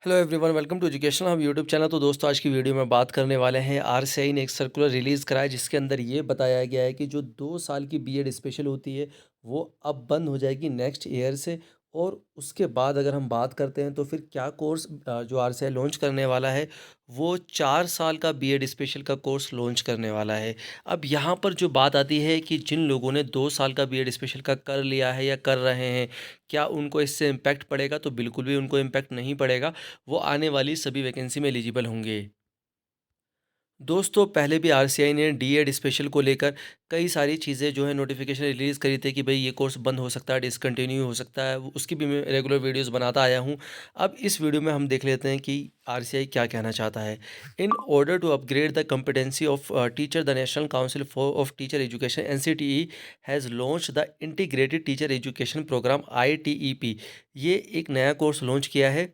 Hello everyone, welcome to educational hub YouTube channel. तो दोस्तों, आज की वीडियो में बात करने वाले हैं आरसीआई ने एक सर्कुलर रिलीज़ करा है, जिसके अंदर ये बताया गया है कि जो 2 साल की बीएड स्पेशल होती है वो अब बंद हो जाएगी नेक्स्ट ईयर से। और उसके बाद अगर हम बात करते हैं तो फिर क्या कोर्स जो आरसीआई लॉन्च करने वाला है वो 4 साल का बीएड स्पेशल का कोर्स लॉन्च करने वाला है। अब यहाँ पर जो बात आती है कि जिन लोगों ने 2 साल का बीएड स्पेशल का कर लिया है या कर रहे हैं, क्या उनको इससे इम्पैक्ट पड़ेगा? तो बिल्कुल भी उनको इम्पैक्ट नहीं पड़ेगा। वो आने वाली सभी वैकेंसी में एलिजिबल होंगे। दोस्तों, पहले भी आरसीआई ने डीएड स्पेशल को लेकर कई सारी चीज़ें जो है नोटिफिकेशन रिलीज़ करी थी कि भाई ये कोर्स बंद हो सकता है, डिसकंटिन्यू हो सकता है। उसकी भी मैं रेगुलर वीडियोस बनाता आया हूँ। अब इस वीडियो में हम देख लेते हैं कि आरसीआई क्या कहना चाहता है। In order to upgrade the competency of teacher, the national council for of teacher education NCTE has launch the integrated teacher education programme ITEP. ये एक नया कोर्स लॉन्च किया है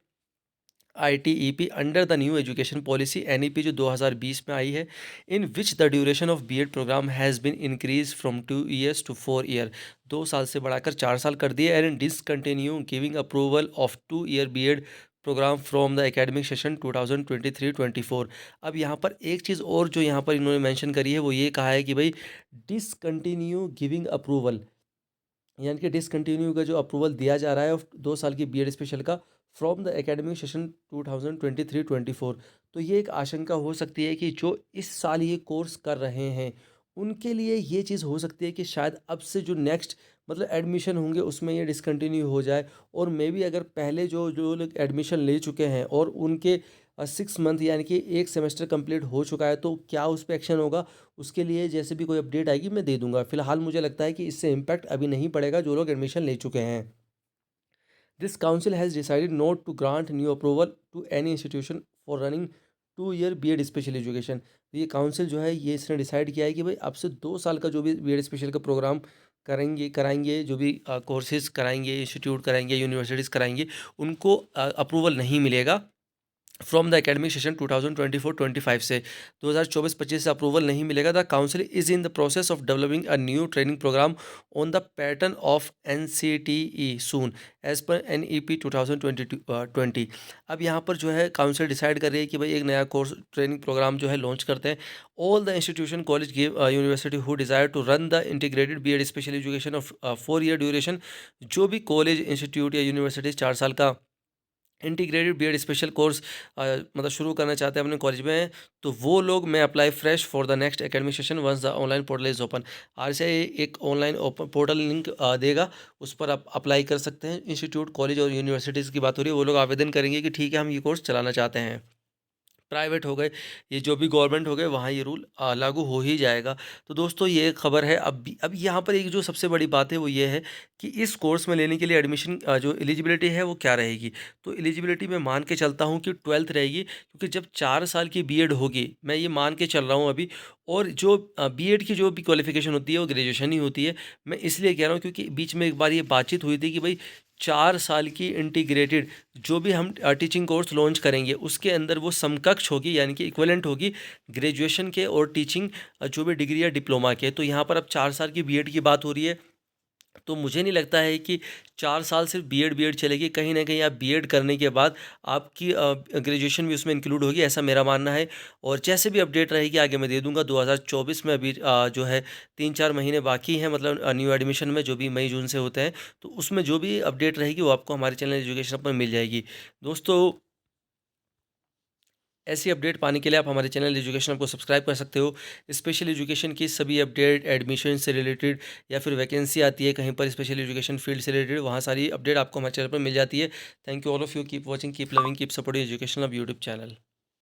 ITEP under the new education policy NEP जो 2020 में आई है, in which the duration of BEd programme has been increase from 2 years to 4 year. 2 साल से बढ़ाकर 4 साल कर दिए। And discontinue giving approval of 2 year B Ed programme from the academic session 2023-24। अब यहाँ पर एक चीज़ और जो यहाँ पर इन्होंने मेंशन करी है वो ये कहा है कि भाई डिसकंटिन्यू गिविंग अप्रूवल, यानी कि डिसकंटिन्यू का जो अप्रूवल दिया जा रहा है 2 साल की बीएड स्पेशल का फ्रॉम द एकेडमिक सेशन 2023-24। तो ये एक आशंका हो सकती है कि जो इस साल ये कोर्स कर रहे हैं उनके लिए ये चीज़ हो सकती है कि शायद अब से जो नेक्स्ट मतलब एडमिशन होंगे उसमें ये डिसकंटिन्यू हो जाए। और मे बी अगर पहले जो जो लोग एडमिशन ले चुके हैं और उनके 6 मंथ यानी कि एक सेमेस्टर कंप्लीट हो चुका है, तो क्या उस पर एक्शन होगा? उसके लिए जैसे भी कोई अपडेट आएगी मैं दे दूंगा। फिलहाल मुझे लगता है कि इससे इम्पैक्ट अभी नहीं पड़ेगा जो लोग एडमिशन ले चुके हैं। This council has decided not to grant new approval to any institution for running 2 year B Ed special education. ये काउंसिल जो है ये इसने डिसाइड किया है कि भाई अब से 2 साल का जो भी बीएड स्पेशल का प्रोग्राम करेंगे कराएंगे, जो भी कोर्सेज कराएंगे, इंस्टीट्यूट कराएंगे, यूनिवर्सिटीज़ कराएंगे, उनको अप्रूवल नहीं मिलेगा फ्रॉम द एकेडमिक सेशन 2024-25 से। 2024-25 से अप्रूवल नहीं मिलेगा। The council is in the process of developing a new training programme on the pattern of NCTE soon as per NEP 2020। अब यहाँ पर जो है काउंसिल डिसाइड कर रही है कि भाई एक नया कोर्स ट्रेनिंग प्रोग्राम जो है लॉन्च करते हैं। All the institution college give university who desire to run the integrated B Ed special education of 4 year duration. जो भी कॉलेज इंस्टीट्यूट या यूनिवर्सिटीज 4 साल का इंटीग्रेटेड बीएड स्पेशल कोर्स मतलब शुरू करना चाहते हैं अपने कॉलेज में, तो वो लोग मैं apply fresh for the next academic session once the online portal is open. RCI एक ऑनलाइन ओपन पोर्टल लिंक देगा, उस पर आप अप्लाई कर सकते हैं। इंस्टीट्यूट, कॉलेज और यूनिवर्सिटीज़ की बात हो रही है, वो लोग आवेदन करेंगे कि ठीक है हम ये कोर्स चलाना चाहते हैं। प्राइवेट हो गए, ये जो भी गवर्नमेंट हो गए, वहाँ ये रूल लागू हो ही जाएगा। तो दोस्तों, ये खबर है। अब यहाँ पर एक जो सबसे बड़ी बात है वो ये है कि इस कोर्स में लेने के लिए एडमिशन जो एलिजिबिलिटी है वो क्या रहेगी। तो एलिजिबिलिटी मैं मान के चलता हूँ कि 12th रहेगी, क्योंकि जब 4 साल की बीएड होगी, मैं ये मान के चल रहा हूँ अभी। और जो बीएड की जो भी क्वालिफिकेशन होती है वो ग्रेजुएशन ही होती है। मैं इसलिए कह रहा हूँ क्योंकि बीच में एक बार ये बातचीत हुई थी कि भाई 4 साल की इंटीग्रेटेड जो भी हम टीचिंग कोर्स लॉन्च करेंगे उसके अंदर वो समकक्ष होगी, यानी कि इक्विवेलेंट होगी ग्रेजुएशन के और टीचिंग जो भी डिग्री या डिप्लोमा के। तो यहाँ पर अब 4 साल की बीएड की बात हो रही है, तो मुझे नहीं लगता है कि 4 साल सिर्फ बीएड बीएड चलेगी। कहीं ना कहीं आप बीएड करने के बाद आपकी ग्रेजुएशन भी उसमें इंक्लूड होगी, ऐसा मेरा मानना है। और जैसे भी अपडेट रहेगी आगे मैं दे दूंगा। 2024 में अभी जो है 3-4 महीने बाकी हैं, मतलब न्यू एडमिशन में जो भी मई जून से होते हैं, तो उसमें जो भी अपडेट रहेगी वो आपको हमारे चैनल एजुकेशन पर मिल जाएगी। दोस्तों, ऐसी अपडेट पाने के लिए आप हमारे चैनल एजुकेशन को सब्सक्राइब कर सकते हो। स्पेशल एजुकेशन की सभी अपडेट, एडमिशन से रिलेटेड या फिर वैकेंसी आती है कहीं पर स्पेशल एजुकेशन फील्ड से रिलेटेड, वहाँ सारी अपडेट आपको हमारे चैनल पर मिल जाती है। Thank you all of you. Keep watching, keep loving, keep supporting education of YouTube channel.